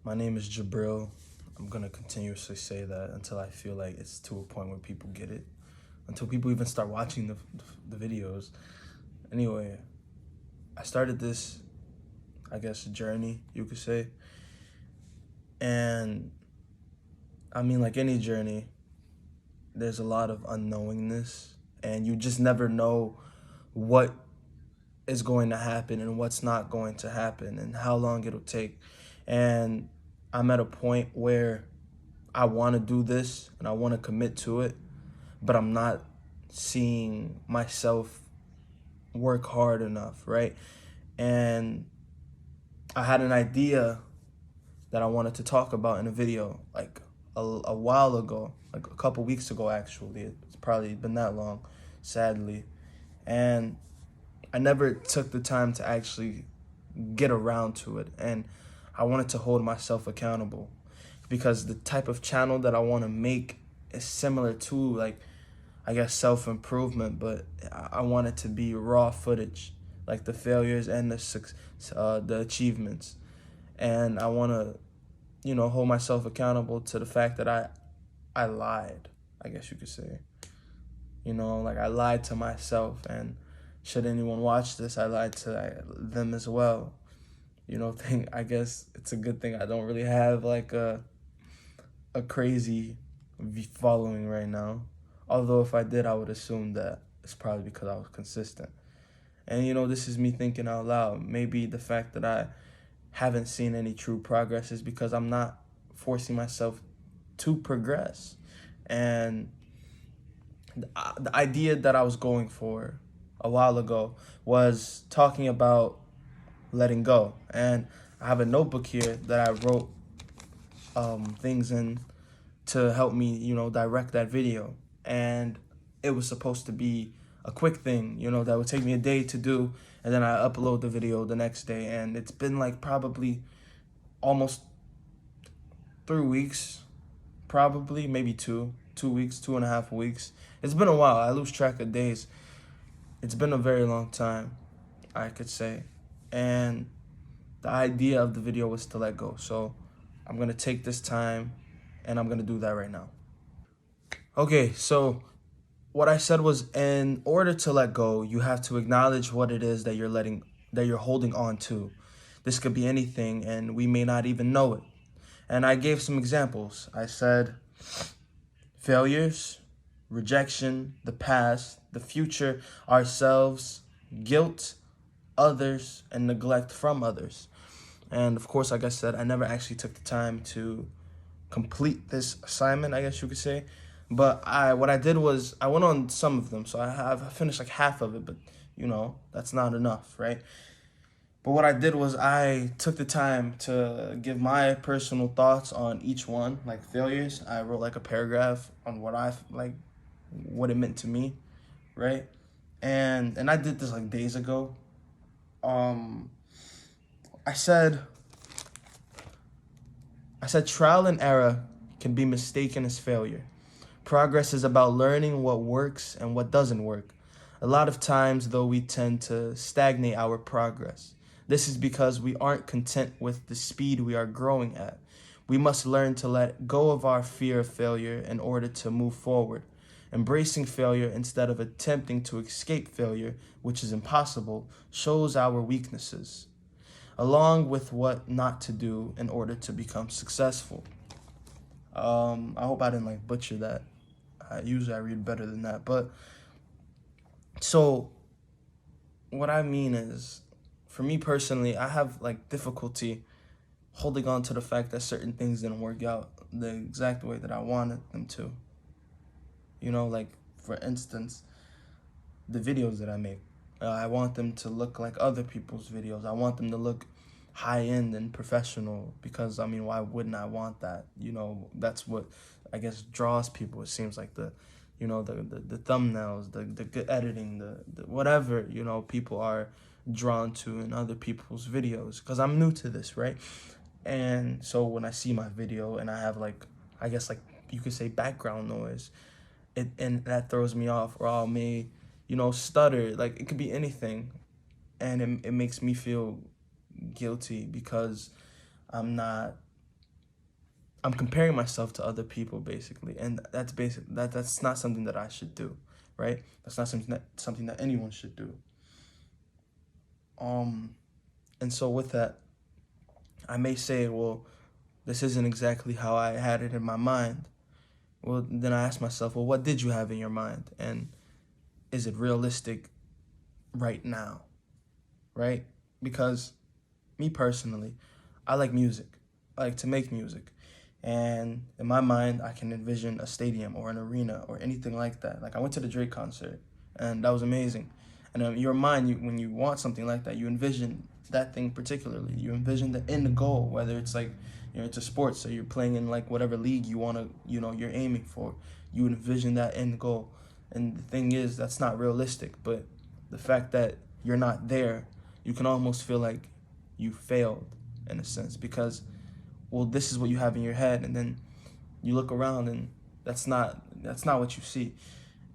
My name is Jabril. I'm gonna continuously say that until I feel like it's to a point where people get it, until people even start watching the videos. Anyway, I started this, I guess, journey, you could say. And I mean, like any journey, there's a lot of unknowingness, and you just never know what is going to happen and what's not going to happen and how long it'll take. And I'm at a point where I want to do this and I want to commit to it, but I'm not seeing myself work hard enough, right? And I had an idea that I wanted to talk about in a video like a while ago, like a couple weeks ago actually. It's probably been that long, sadly. And I never took the time to actually get around to it. And I wanted to hold myself accountable because the type of channel that I want to make is similar to, like, I guess, self-improvement, but I want it to be raw footage, like the failures and the achievements. And I want to, hold myself accountable to the fact that I lied, I guess you could say. Like, I lied to myself, and should anyone watch this, I lied to them as well. I guess it's a good thing I don't really have like a crazy following right now. Although if I did, I would assume that it's probably because I was consistent. And this is me thinking out loud. Maybe the fact that I haven't seen any true progress is because I'm not forcing myself to progress. And the idea that I was going for a while ago was talking about letting go. And I have a notebook here that I wrote things in to help me, direct that video. And it was supposed to be a quick thing, that would take me a day to do. And then I upload the video the next day. And it's been like probably almost 3 weeks, probably, maybe 2 weeks, 2.5 weeks. It's been a while. I lose track of days. It's been a very long time, I could say. And the idea of the video was to let go. So I'm going to take this time and I'm going to do that right now. Okay, so what I said was, in order to let go, you have to acknowledge what it is that you're holding on to. This could be anything and we may not even know it. And I gave some examples. I said failures, rejection, the past, the future, ourselves, guilt, others, and neglect from others. And of course, like I said, I never actually took the time to complete this assignment, I guess you could say. But what I did was I went on some of them, so I finished like half of it, but that's not enough, right? But what I did was I took the time to give my personal thoughts on each one, like failures. I wrote like a paragraph on what it meant to me, right? And I did this like days ago. Um, I said trial and error can be mistaken as failure. Progress is about learning what works and what doesn't work. A lot of times, though, we tend to stagnate our progress. This is because we aren't content with the speed we are growing at. We must learn to let go of our fear of failure in order to move forward. Embracing failure instead of attempting to escape failure, which is impossible, shows our weaknesses, along with what not to do in order to become successful. I hope I didn't like butcher that. Usually I read better than that. But so what I mean is, for me personally, I have like difficulty holding on to the fact that certain things didn't work out the exact way that I wanted them to. Like, for instance, the videos that I make. I want them to look like other people's videos. I want them to look high end and professional because, I mean, why wouldn't I want that? That's what I guess draws people. It seems like the thumbnails, the good editing, the whatever, people are drawn to in other people's videos, because I'm new to this, right? And so when I see my video and I have like, I guess, like you could say, background noise, and that throws me off, or I may, stutter. Like, it could be anything, and it makes me feel guilty because I'm not I'm comparing myself to other people basically, and that's not something that I should do, right? That's not something that anyone should do. Um, and so with that, I may say, well, this isn't exactly how I had it in my mind. Well, then I ask myself, well, what did you have in your mind, and is it realistic right now, right? Because me personally, I like music. I like to make music. And in my mind, I can envision a stadium or an arena or anything like that. Like I went to the Drake concert, and that was amazing. And in your mind, when you want something like that, you envision that thing particularly. You envision the end goal, whether it's like you're into sports, so you're playing in like whatever league you want to, you're aiming for. You envision that end goal. And the thing is, that's not realistic. But the fact that you're not there, you can almost feel like you failed in a sense because, well, this is what you have in your head, and then you look around and that's not what you see,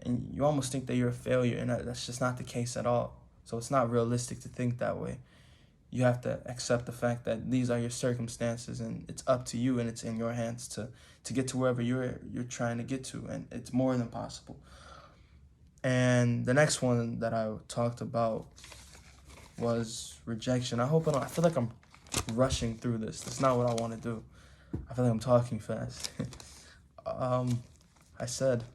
and you almost think that you're a failure, and that's just not the case at all. So it's not realistic to think that way. You have to accept the fact that these are your circumstances, and it's up to you, and it's in your hands to get to wherever you're trying to get to, and it's more than possible. And the next one that I talked about was rejection. I feel like I'm rushing through this. That's not what I want to do. I feel like I'm talking fast. I said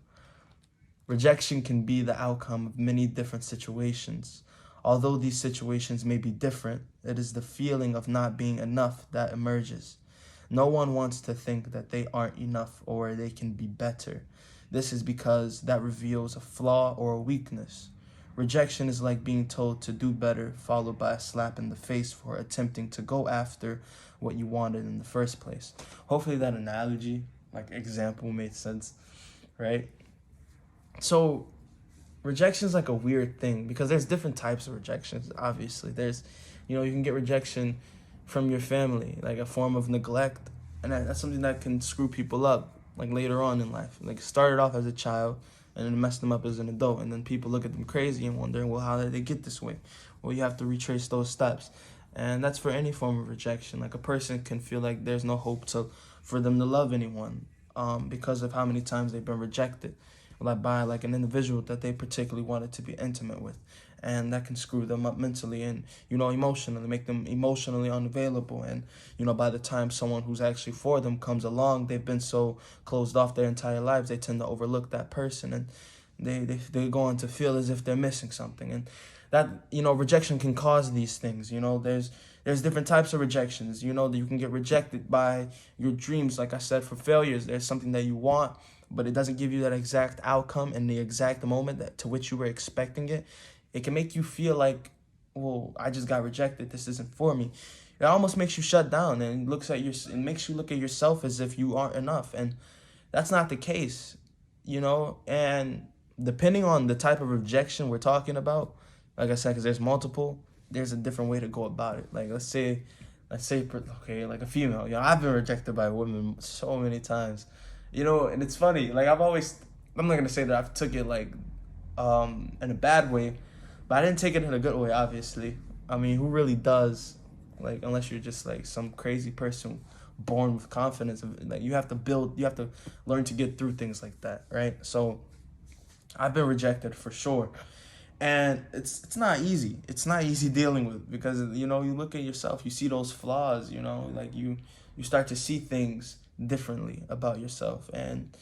rejection can be the outcome of many different situations. Although these situations may be different, it is the feeling of not being enough that emerges. No one wants to think that they aren't enough or they can be better. This is because that reveals a flaw or a weakness. Rejection is like being told to do better, followed by a slap in the face for attempting to go after what you wanted in the first place. Hopefully that analogy, like example, made sense, right? So rejection is like a weird thing because there's different types of rejections. Obviously, you can get rejection from your family, like a form of neglect, and that's something that can screw people up, like later on in life. Like it started off as a child, and then messed them up as an adult, and then people look at them crazy and wondering, well, how did they get this way? Well, you have to retrace those steps, and that's for any form of rejection. Like a person can feel like there's no hope for them to love anyone, because of how many times they've been rejected, like by like an individual that they particularly wanted to be intimate with, and that can screw them up mentally and emotionally, make them emotionally unavailable. And by the time someone who's actually for them comes along, they've been so closed off their entire lives, they tend to overlook that person, and they go on to feel as if they're missing something. And that rejection can cause these things. There's different types of rejections. You can get rejected by your dreams, like I said, for failures. There's something that you want, but it doesn't give you that exact outcome in the exact moment to which you were expecting it. It can make you feel like, well, I just got rejected. This isn't for me. It almost makes you shut down, and it makes you look at yourself as if you aren't enough, and that's not the case. And depending on the type of rejection we're talking about, like I said, because there's multiple, there's a different way to go about it. Like let's say, okay, like a female. I've been rejected by women so many times. And it's funny. Like I'm not gonna say that I've took it like in a bad way, but I didn't take it in a good way. Obviously, I mean, who really does? Like unless you're just like some crazy person born with confidence. Like you have to learn to get through things like that, right? So I've been rejected for sure. And it's not easy. It's not easy dealing with because you look at yourself, you see those flaws, like you start to see things differently about yourself, and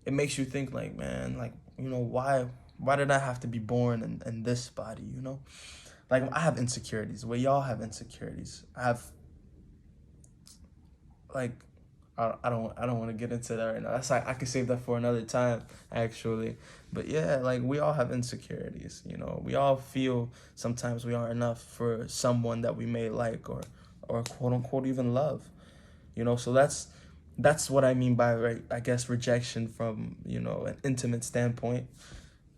it makes you think like, man, like why did I have to be born in this body? Like I have insecurities. Well, y'all have insecurities. I have like I don't want to get into that right now. That's like I could save that for another time, actually. But yeah, like we all have insecurities. We all feel sometimes we aren't enough for someone that we may like or quote unquote even love. So that's what I mean by, right, I guess, rejection from an intimate standpoint.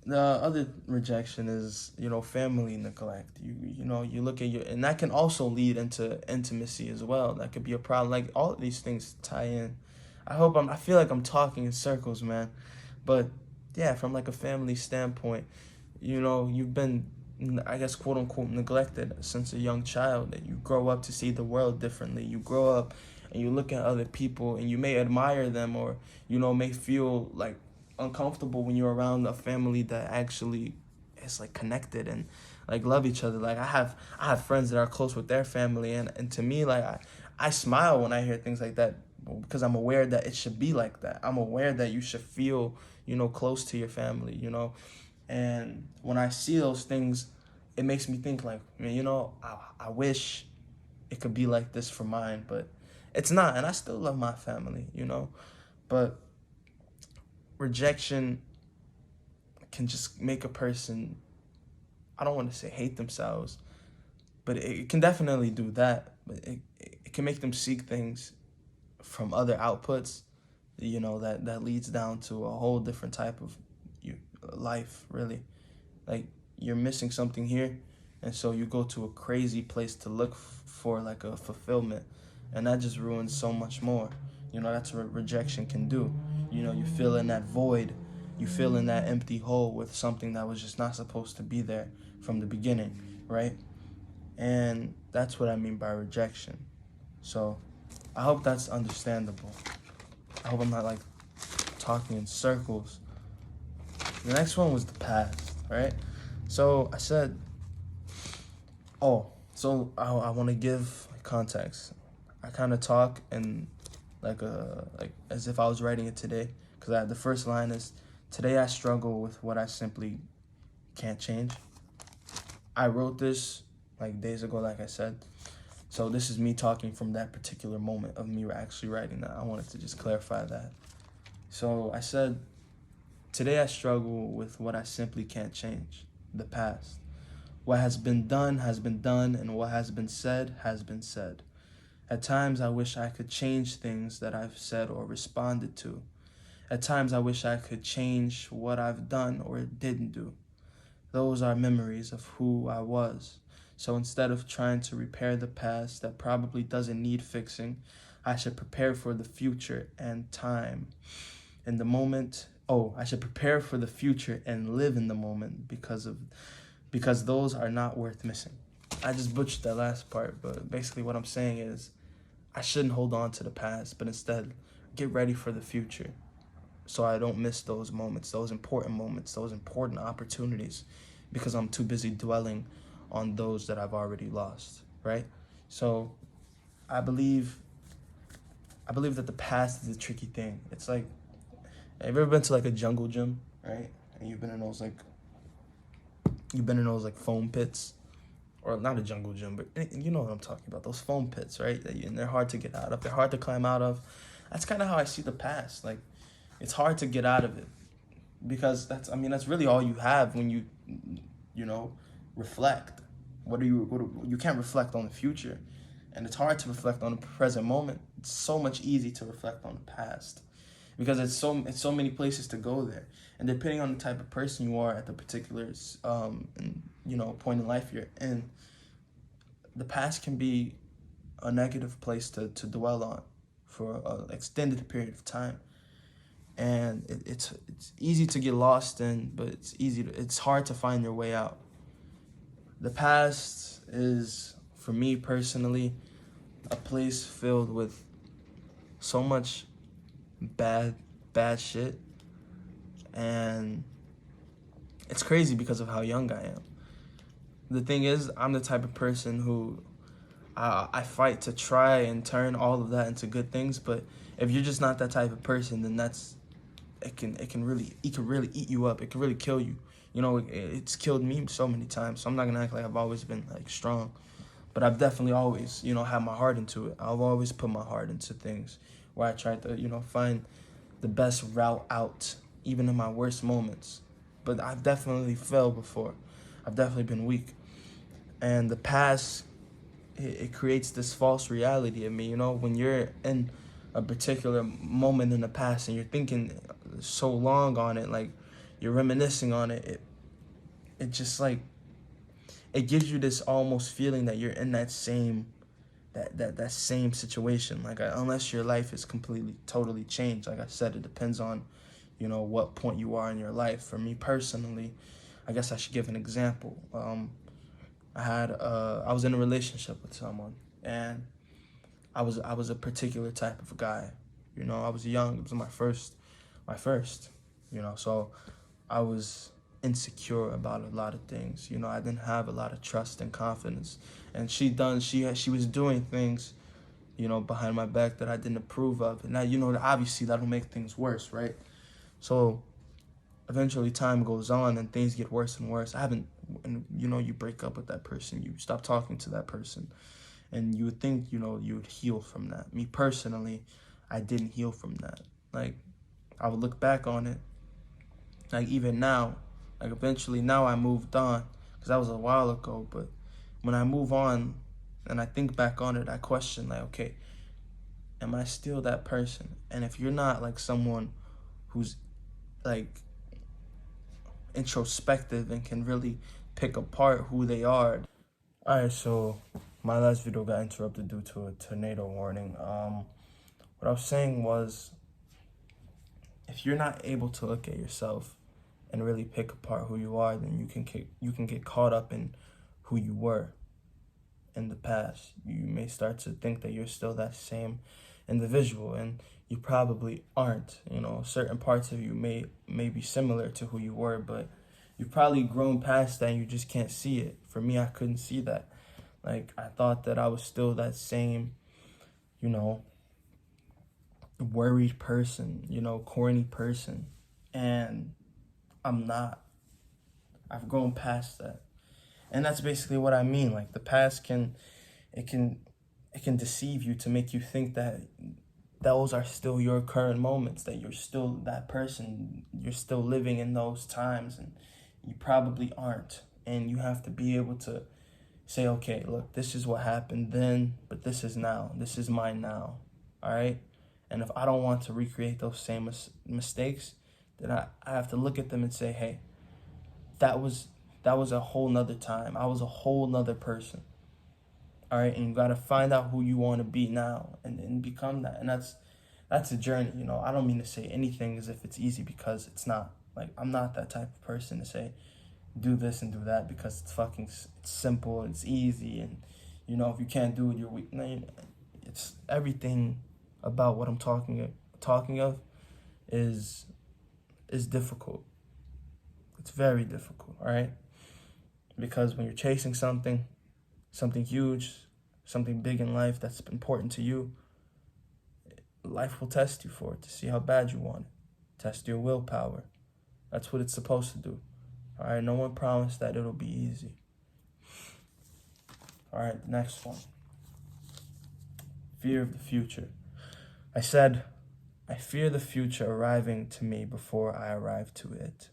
The other rejection is family neglect. You look at and that can also lead into intimacy as well. That could be a problem. Like all of these things tie in. I feel like I'm talking in circles, man. But yeah, from like a family standpoint, you've been, I guess, quote unquote neglected since a young child. That you grow up to see the world differently. You grow up and you look at other people and you may admire them, or may feel like uncomfortable when you're around a family that actually is like connected and like love each other. Like I have friends that are close with their family, and to me, like I smile when I hear things like that, because I'm aware that it should be like that. I'm aware that you should feel close to your family, and when I see those things, it makes me think like, man, I wish it could be like this for mine, but it's not. And I still love my family, but rejection can just make a person, I don't want to say hate themselves, but it can definitely do that. But it can make them seek things from other outputs, that leads down to a whole different type of life, really. Like, you're missing something here, and so you go to a crazy place to look for like a fulfillment, and that just ruins so much more. That's what rejection can do. You fill in that void, you fill in that empty hole with something that was just not supposed to be there from the beginning, right? And that's what I mean by rejection. So I hope that's understandable. I hope I'm not like talking in circles. The next one was the past, right? So I said, I want to give context. I kind of talk in like as if I was writing it today, because the first line is, today I struggle with what I simply can't change. I wrote this like days ago, like I said. So this is me talking from that particular moment of me actually writing that. I wanted to just clarify that. So I said, today I struggle with what I simply can't change, the past. What has been done, and what has been said, has been said. At times I wish I could change things that I've said or responded to. At times I wish I could change what I've done or didn't do. Those are memories of who I was. So instead of trying to repair the past that probably doesn't need fixing, I should prepare for the future and time. In the moment, I should prepare for the future and live in the moment, because those are not worth missing. I just butchered that last part, but basically what I'm saying is, I shouldn't hold on to the past, but instead get ready for the future, so I don't miss those moments, those important opportunities, because I'm too busy dwelling on those that I've already lost, right? So I believe that the past is a tricky thing. It's like, have you ever been to like a jungle gym, right? And you've been in those like foam pits, or not a jungle gym, but you know what I'm talking about, those foam pits, right? And they're hard to get out of. They're hard to climb out of. That's kind of how I see the past. Like, it's hard to get out of it, because that's really all you have when you reflect. You can't reflect on the future, and it's hard to reflect on the present moment. It's so much easy to reflect on the past, because it's so many places to go there, and depending on the type of person you are at the particular point in life you're in, the past can be a negative place to dwell on for an extended period of time. And it's easy to get lost in, but it's hard to find your way out. The past is, for me personally, a place filled with so much bad shit, and it's crazy because of how young I am. The thing is, I'm the type of person who I fight to try and turn all of that into good things, but if you're just not that type of person, then it can really eat you up. It can really kill you. It's killed me so many times. So I'm not gonna act like I've always been like strong, but I've definitely always had my heart into it. I've always put my heart into things where I tried to find the best route out, even in my worst moments. But I've definitely failed before. I've definitely been weak, and the past, it creates this false reality of me. When you're in a particular moment in the past and you're thinking so long on it, like you're reminiscing on it, it just like, it gives you this almost feeling that you're in that same situation. Like, unless your life is completely totally changed, like I said, it depends on what point you are in your life. For me personally, I guess I should give an example. I was in a relationship with someone, and I was a particular type of guy. You know, I was young. It was my first. You know, so I was insecure about a lot of things. You know, I didn't have a lot of trust and confidence. And she was doing things, you know, behind my back that I didn't approve of. And now, you know, obviously that'll make things worse, right? So eventually time goes on and things get worse and worse. And you know, you break up with that person, you stop talking to that person, and you would think, you know, you would heal from that. Me personally, I didn't heal from that. Like, I would look back on it, like even now, like eventually now I moved on, because that was a while ago, but when I move on and I think back on it, I question, like, okay, am I still that person? And if you're not like someone who's like introspective and can really pick apart who they are. All right, so my last video got interrupted due to a tornado warning. What I was saying was, if you're not able to look at yourself and really pick apart who you are, then you can get caught up in who you were in the past. You may start to think that you're still that same individual, and you probably aren't. You know, certain parts of you may be similar to who you were, but you've probably grown past that and you just can't see it. For me, I couldn't see that. Like, I thought that I was still that same, you know, worried person, you know, corny person, and I'm not. I've grown past that. And that's basically what I mean. Like, the past it can deceive you to make you think that those are still your current moments, that you're still that person, you're still living in those times, and you probably aren't. And you have to be able to say, okay, look, this is what happened then, but this is now. This is mine now. All right? And if I don't want to recreate those same mistakes, then I have to look at them and say, hey, that was a whole nother time. I was a whole nother person. All right, and you got to find out who you want to be now, and become that. And that's a journey. You know, I don't mean to say anything as if it's easy, because it's not. Like, I'm not that type of person to say do this and do that because it's simple, it's easy, and you know, if you can't do it, you're weak. No, it's everything about what I'm talking of is difficult. It's very difficult, all right? Because when you're chasing something huge, something big in life that's important to you, life will test you for it to see how bad you want it. Test your willpower. That's what it's supposed to do. All right, no one promised that it'll be easy. All right, next one. Fear of the future. I said, I fear the future arriving to me before I arrive to it.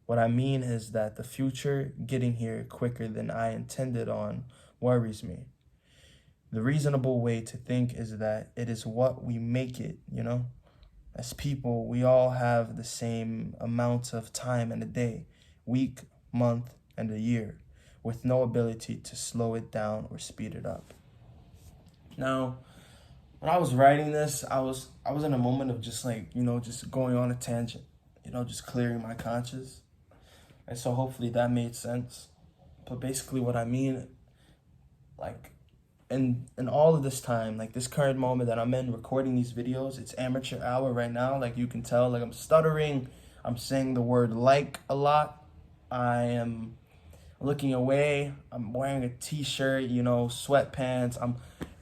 What I mean is that the future getting here quicker than I intended on worries me. The reasonable way to think is that it is what we make it, you know? As people, we all have the same amount of time in a day, week, month, and a year, with no ability to slow it down or speed it up. Now, when I was writing this, I was in a moment of just like, you know, just going on a tangent, you know, just clearing my conscience. And so hopefully that made sense. But basically what I mean, like, in all of this time, like this current moment that I'm in recording these videos, it's amateur hour right now. Like, you can tell, like, I'm stuttering. I'm saying the word like a lot. I am looking away. I'm wearing a t-shirt, you know, sweatpants.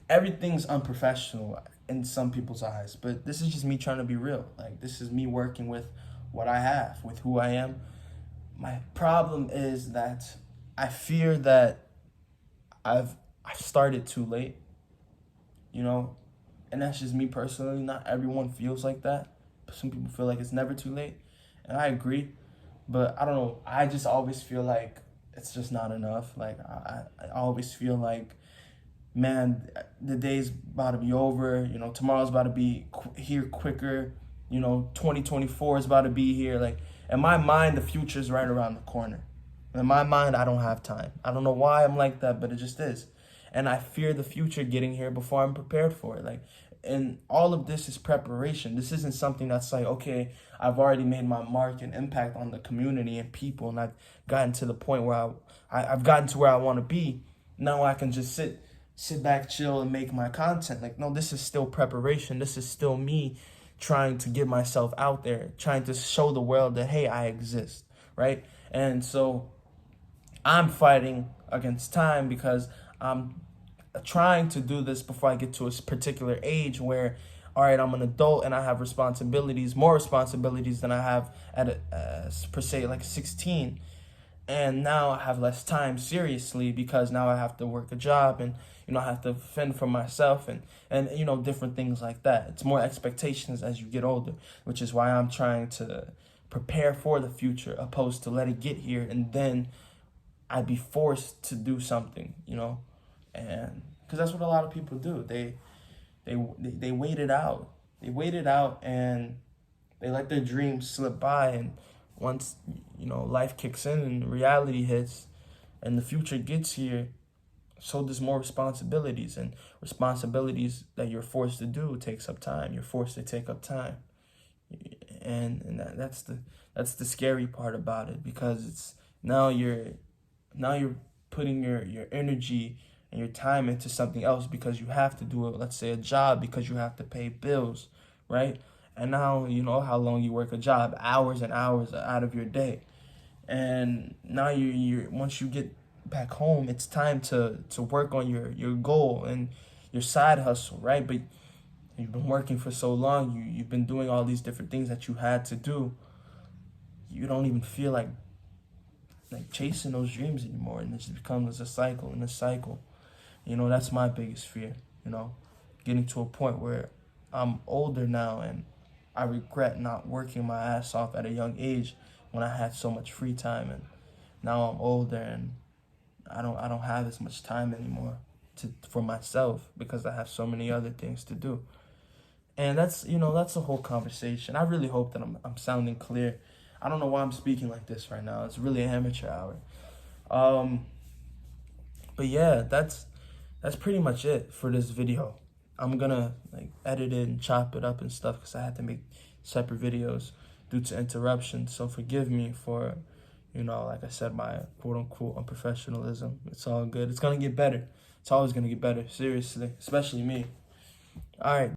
Everything's unprofessional in some people's eyes. But this is just me trying to be real. Like, this is me working with what I have, with who I am. My problem is that I fear that I've started too late, you know, and that's just me personally. Not everyone feels like that. Some people feel like it's never too late, and I agree, but I don't know. I just always feel like it's just not enough. Like, I always feel like, man, the day's about to be over. You know, tomorrow's about to be here quicker. You know, 2024 is about to be here. Like, in my mind, the future's right around the corner. In my mind, I don't have time. I don't know why I'm like that, but it just is. And I fear the future getting here before I'm prepared for it. Like, and all of this is preparation. This isn't something that's like, okay, I've already made my mark and impact on the community and people, and I've gotten to the point where I've gotten to where I want to be. Now I can just sit sit back, chill, and make my content. Like, no, this is still preparation. This is still me trying to get myself out there, trying to show the world that, hey, I exist, right? And so I'm fighting against time because I'm trying to do this before I get to a particular age where, all right, I'm an adult and I have responsibilities, more responsibilities than I have at per se like 16. And now I have less time, seriously, because now I have to work a job, and I have to fend for myself, and different things like that. It's more expectations as you get older, which is why I'm trying to prepare for the future opposed to let it get here and then I'd be forced to do something, and because that's what a lot of people do. They wait it out. They wait it out, and they let their dreams slip by. And once life kicks in and reality hits, and the future gets here, so there's more responsibilities, and responsibilities that you're forced to do takes up time. You're forced to take up time, and that's the scary part about it, because it's now you're putting your energy and your time into something else because you have to do it. Let's say a job, because you have to pay bills, right? And now you know how long you work a job, hours and hours out of your day. And now you're once you get back home, it's time to work on your goal and your side hustle, right? But you've been working for so long, you've been doing all these different things that you had to do. You don't even feel like chasing those dreams anymore, and it just becomes a cycle and a cycle. That's my biggest fear. Getting to a point where I'm older now and I regret not working my ass off at a young age when I had so much free time, and now I'm older and I don't have as much time anymore for myself because I have so many other things to do. And that's a whole conversation. I really hope that I'm sounding clear. I don't know why I'm speaking like this right now. It's really amateur hour. But yeah, that's pretty much it for this video. I'm gonna edit it and chop it up and stuff because I had to make separate videos due to interruptions. So forgive me for, like I said, my quote unquote unprofessionalism. It's all good. It's gonna get better. It's always gonna get better. Seriously, especially me. All right.